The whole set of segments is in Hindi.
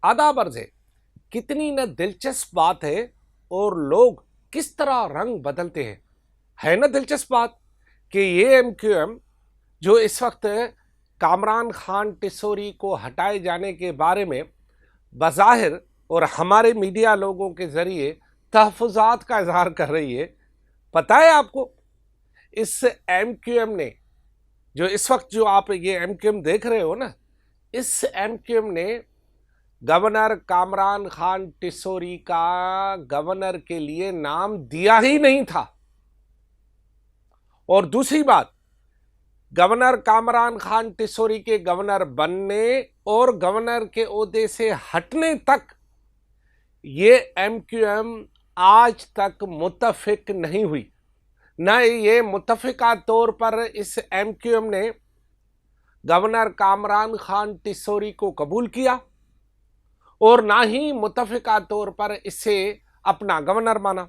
आदाब अर्ज़ है। कितनी न दिलचस्प बात है और लोग किस तरह रंग बदलते हैं। है न दिलचस्प बात कि ये एमक्यूएम जो इस वक्त कामरान खान टिस्सोरी को हटाए जाने के बारे में बज़ाहिर और हमारे मीडिया लोगों के ज़रिए तहफ़्फ़ुज़ात का इज़हार कर रही है। पता है आपको, इस एमक्यूएम ने जो इस वक्त जो आप ये एमक्यूएम देख रहे हो ना, इस एमक्यूएम ने गवर्नर कामरान खान टिस्सोरी का गवर्नर के लिए नाम दिया ही नहीं था। और दूसरी बात, गवर्नर कामरान खान टिस्सोरी के गवर्नर बनने और गवर्नर के ओहदे से हटने तक ये एमक्यूएम आज तक मुत्तफिक नहीं हुई। न ये मुत्तफिका तौर पर इस एमक्यूएम ने गवर्नर कामरान खान टिस्सोरी को कबूल किया और ना ही मुत्तफिका तौर पर इसे अपना गवर्नर माना।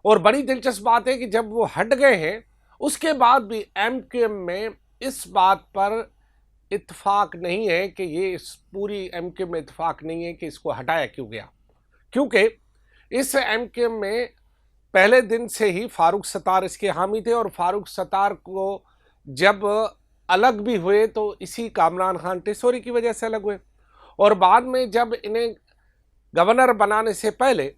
और बड़ी दिलचस्प बात है कि जब वो हट गए हैं उसके बाद भी एमक्यूएम में इस बात पर इत्तेफाक नहीं है कि ये इस पूरी एमक्यूएम में इत्तेफाक नहीं है कि इसको हटाया क्यों गया, क्योंकि इस एमक्यूएम में पहले दिन से ही फारूक सत्तार इसके हामी थे और फारूक सत्तार को जब अलग भी हुए तो इसी कामरान खान टिस्सोरी की वजह से अलग हुए। और बाद में जब इन्हें गवर्नर बनाने से पहले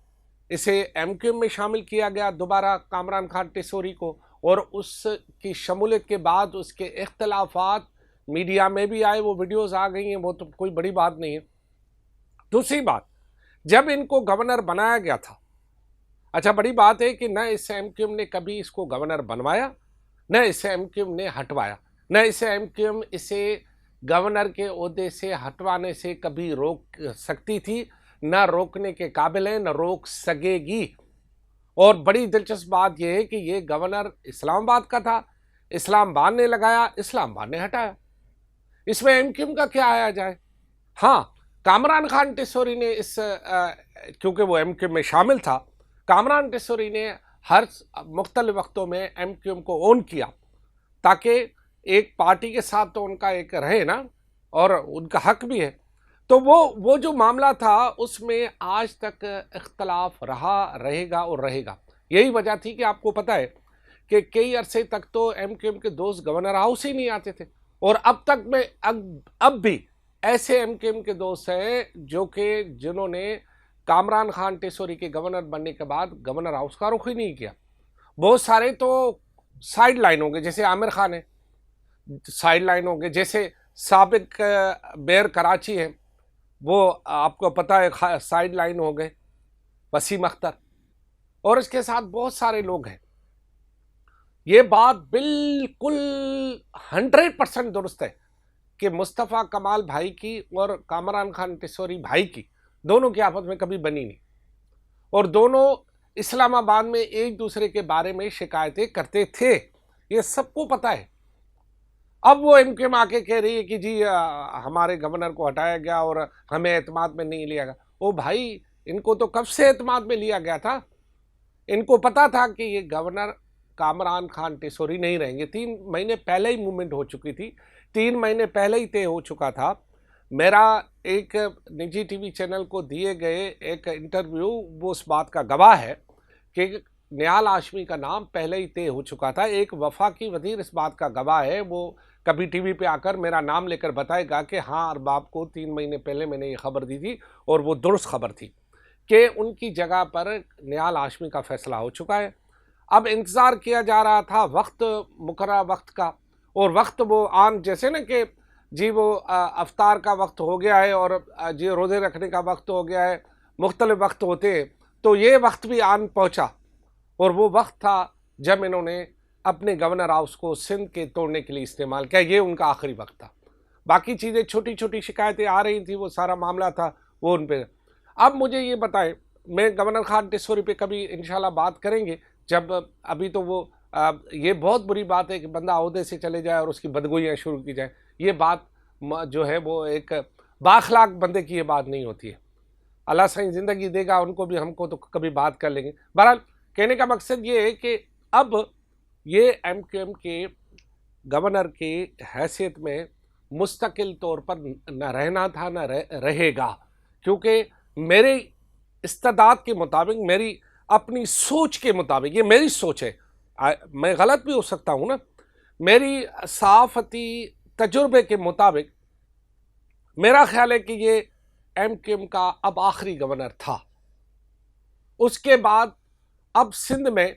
इसे एमक्यूएम में शामिल किया गया दोबारा कामरान खान टिस्सोरी को, और उसकी शमूलियत के बाद उसके इख्तलाफात मीडिया में भी आए, वो वीडियोस आ गई हैं, वो तो कोई बड़ी बात नहीं है। दूसरी बात, जब इनको गवर्नर बनाया गया था, अच्छा बड़ी बात है कि न इस एमक्यूएम ने कभी इसको गवर्नर बनवाया, न इस एमक्यूएम ने हटवाया, न इस एमक्यूएम इसे गवर्नर के ओहदे से हटवाने से कभी रोक सकती थी, न रोकने के काबिल है, न रोक सकेगी। और बड़ी दिलचस्प बात यह है कि ये गवर्नर इस्लामाबाद का था, इस्लामाबाद ने लगाया, इस्लामाबाद ने हटाया। इसमें एमक्यूएम का क्या आया जाए। हाँ, कामरान खान टिस्सोरी ने क्योंकि वो एमक्यूएम में शामिल था, कामरान टिस्सोरी ने हर मुख्तलिफ वक्तों में एमक्यूएम को ओन किया ताकि एक पार्टी के साथ तो उनका एक रहे ना, और उनका हक भी है। तो वो जो मामला था उसमें आज तक इख्तलाफ रहा, रहेगा और रहेगा। यही वजह थी कि आपको पता है कि कई अरसे तक तो एमक्यूएम के दोस्त गवर्नर हाउस ही नहीं आते थे, और अब तक में अब भी ऐसे एमक्यूएम के दोस्त हैं जिन्होंने कामरान खान टिस्सोरी के गवर्नर बनने के बाद गवर्नर हाउस का रुख ही नहीं किया। बहुत सारे तो साइड लाइन होंगे, जैसे आमिर खान है, साइड लाइन होंगे, जैसे साबिक बेर कराची है, वो आपको पता है साइड लाइन हो गए, वसीम अख्तर, और इसके साथ बहुत सारे लोग हैं। ये बात बिल्कुल 100% दुरुस्त है कि मुस्तफ़ा कमाल भाई की और कामरान खान टिस्सोरी भाई की दोनों की आपस में कभी बनी नहीं, और दोनों इस्लामाबाद में एक दूसरे के बारे में शिकायतें करते थे, ये सबको पता है। अब वो एमक्यूएम आके कह रही है कि जी हमारे गवर्नर को हटाया गया और हमें एतमाद में नहीं लिया गया। ओ भाई, इनको तो कब से एतमाद में लिया गया था। इनको पता था कि ये गवर्नर कामरान खान टिस्सोरी नहीं रहेंगे। 3 महीने पहले ही मूवमेंट हो चुकी थी, 3 महीने पहले ही तय हो चुका था। मेरा एक निजी टीवी चैनल को दिए गए एक इंटरव्यू वो उस बात का गवाह है कि निहाल हाशमी का नाम पहले ही तय हो चुका था। एक वफाकी वज़ीर इस बात का गवाह है, वो कभी टीवी पे आकर मेरा नाम लेकर बताएगा कि हाँ अरबाब को 3 महीने पहले मैंने ये खबर दी थी और वो दुरुस्त खबर थी कि उनकी जगह पर निहाल हाशमी का फैसला हो चुका है। अब इंतज़ार किया जा रहा था वक्त, मुकर्रर वक्त का, और वक्त वो आन जैसे ना कि जी वो अफ्तार का वक्त हो गया है और जी रोज़े रखने का वक्त हो गया है, मुख्तलिफ वक्त होते हैं, तो ये वक्त भी आन पहुँचा, और वो वक्त था जब इन्होंने अपने गवर्नर हाउस को सिंध के तोड़ने के लिए इस्तेमाल किया। ये उनका आखिरी वक्त था। बाकी चीज़ें छोटी छोटी शिकायतें आ रही थी, वो सारा मामला था वो उन पर। अब मुझे ये बताएं, मैं गवर्नर खान टिस्सोरी पे कभी इंशाल्लाह बात करेंगे, जब अभी तो वो ये बहुत बुरी बात है कि बंदा ओहदे से चले जाए और उसकी बदगोइयाँ शुरू की जाए। ये बात जो है वो एक बाखलाक बंदे की ये बात नहीं होती है। अल्लाह सही ज़िंदगी देगा उनको भी, हमको तो कभी बात कर लेंगे। बहरहाल कहने का मकसद ये है कि अब ये एमक्यूएम के गवर्नर की हैसियत में मुस्तकिल तौर पर न रहना था न रहेगा। क्योंकि मेरे इस्तेदाद के मुताबिक, मेरी अपनी सोच के मुताबिक, ये मेरी सोच है, मैं गलत भी हो सकता हूँ ना, मेरी सहाफ़ती तजुर्बे के मुताबिक मेरा ख्याल है कि ये एमक्यूएम का अब आखिरी गवर्नर था। उसके बाद अब सिंध में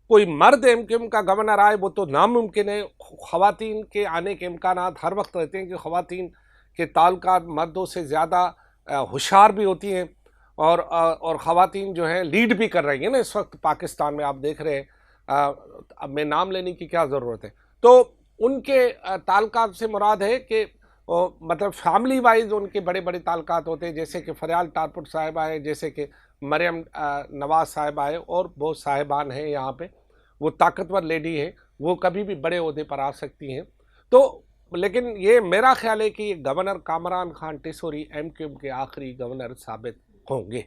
कोई मर्द एमक्यूएम का गवर्नर आए वो तो नामुमकिन है। ख़वातीन के आने के इम्कानात हर वक्त रहते हैं कि ख़वातीन के ताल्लुकात मर्दों से ज़्यादा होशियार भी होती हैं और ख़वातीन जो हैं लीड भी कर रही हैं ना इस वक्त पाकिस्तान में, आप देख रहे हैं। अब मैं नाम लेने की क्या ज़रूरत है। तो उनके ताल्लुकात से मुराद है कि मतलब फैमिली वाइज उनके बड़े बड़े ताल्लुकात होते हैं, जैसे कि फरियाल टारपुट साहिब आए, जैसे कि मरियम नवाज साहिब आए, और बहुत साहिबान हैं यहाँ पे। वो ताकतवर लेडी है, वो कभी भी बड़े ओहदे पर आ सकती हैं। तो लेकिन ये मेरा ख्याल है कि गवर्नर कामरान खान टिसोरी एमक्यूएम के आखिरी गवर्नर साबित होंगे,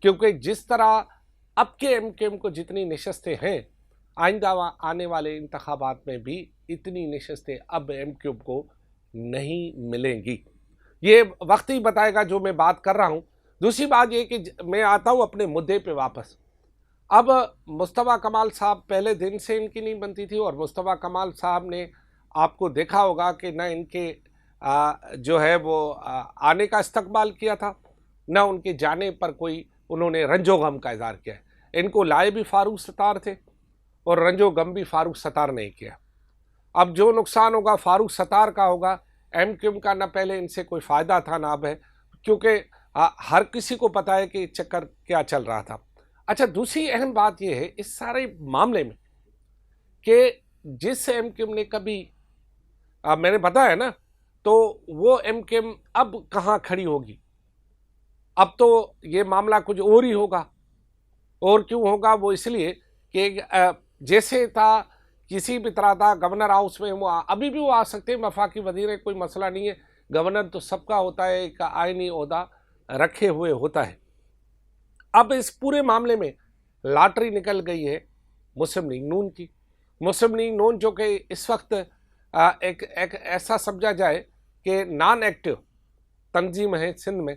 क्योंकि जिस तरह अब के एमक्यूएम को जितनी नशस्तें हैं, आइंदा आने वाले इंतखाबात में भी इतनी नशस्तें अब एमक्यूएम को नहीं मिलेंगी। ये वक्त ही बताएगा जो मैं बात कर रहा हूँ। दूसरी बात ये कि मैं आता हूँ अपने मुद्दे पे वापस। अब मुस्तफ़ा कमाल साहब पहले दिन से इनकी नहीं बनती थी, और मुस्तफ़ा कमाल साहब ने आपको देखा होगा कि न इनके जो है वो आने का इस्तकबाल किया था, न उनके जाने पर कोई उन्होंने रंजो गम का इज़हार किया है। इनको लाए भी फारूक सत्तार थे और रंजो गम भी फारूक सत्तार ने किया। अब जो नुकसान होगा फारूक सत्तार का होगा, एमक्यूएम का न पहले इनसे कोई फ़ायदा था ना अब है, क्योंकि हर किसी को पता है कि चक्कर क्या चल रहा था। अच्छा, दूसरी अहम बात यह है इस सारे मामले में कि जिस एमक्यूएम ने कभी मैंने बताया ना, तो वो एमक्यूएम अब कहाँ खड़ी होगी। अब तो ये मामला कुछ और ही होगा। और क्यों होगा? वो इसलिए कि जैसे था किसी भी तरह था गवर्नर हाउस में, वो अभी भी वो आ सकते हैं, वफाकी वजीर है, कोई मसला नहीं है। गवर्नर तो सबका होता है, एक आईनी ओहदा रखे हुए होता है। अब इस पूरे मामले में लॉटरी निकल गई है मुस्लिम लीग नून की। मुस्लिम लीग नून जो कि इस वक्त एक ऐसा समझा जाए कि नॉन एक्टिव तंजीम है सिंध में।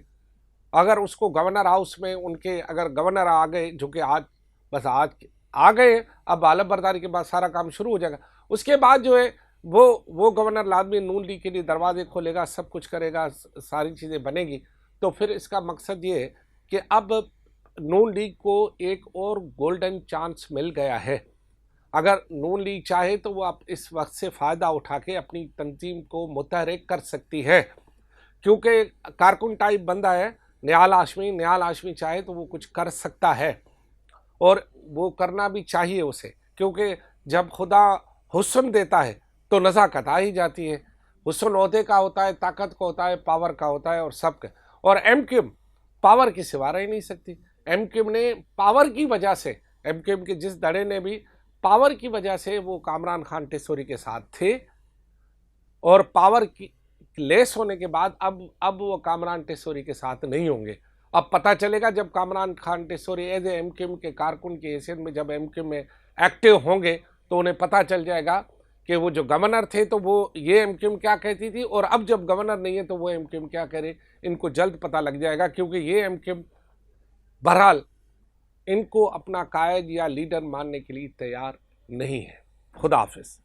अगर उसको गवर्नर हाउस में उनके अगर गवर्नर आ गए, जो कि आज बस आज आ गए, अब आलम बरदारी के बाद सारा काम शुरू हो जाएगा। उसके बाद जो है वो गवर्नर लाजमी नून लीग के लिए दरवाजे खोलेगा, सब कुछ करेगा, सारी चीज़ें बनेगी। तो फिर इसका मकसद ये है कि अब नून लीग को एक और गोल्डन चांस मिल गया है। अगर नून लीग चाहे तो वो अब इस वक्त से फ़ायदा उठा के अपनी तंजीम को मुतहरिक कर सकती है, क्योंकि कारकुन टाइप बंदा है निहाल हाशमी चाहे तो वो कुछ कर सकता है, और वो करना भी चाहिए उसे, क्योंकि जब खुदा हुस्न देता है तो नज़ाकत आ ही जाती है। हुस्न ओहदे का होता है, ताकत का होता है, पावर का होता है, और सबका। और एमक्यूएम पावर की सिवा रह नहीं सकती। एमक्यूएम ने पावर की वजह से, एमक्यूएम के जिस धड़े ने भी पावर की वजह से वो कामरान खान टिसोरी के साथ थे, और पावर की लेस होने के बाद अब वो कामरान टिसोरी के साथ नहीं होंगे। अब पता चलेगा जब कामरान खान टिसोरी एज एमक्यूएम के कारकुन की हैसियत में जब एमक्यूएम में एक्टिव होंगे, तो उन्हें पता चल जाएगा कि वो जो गवर्नर थे तो वो ये एमक्यूएम क्या कहती थी, और अब जब गवर्नर नहीं है तो वो एमक्यूएम क्या करे। इनको जल्द पता लग जाएगा, क्योंकि ये एमक्यूएम बहरहाल इनको अपना कायद या लीडर मानने के लिए तैयार नहीं है। खुदा हाफिज।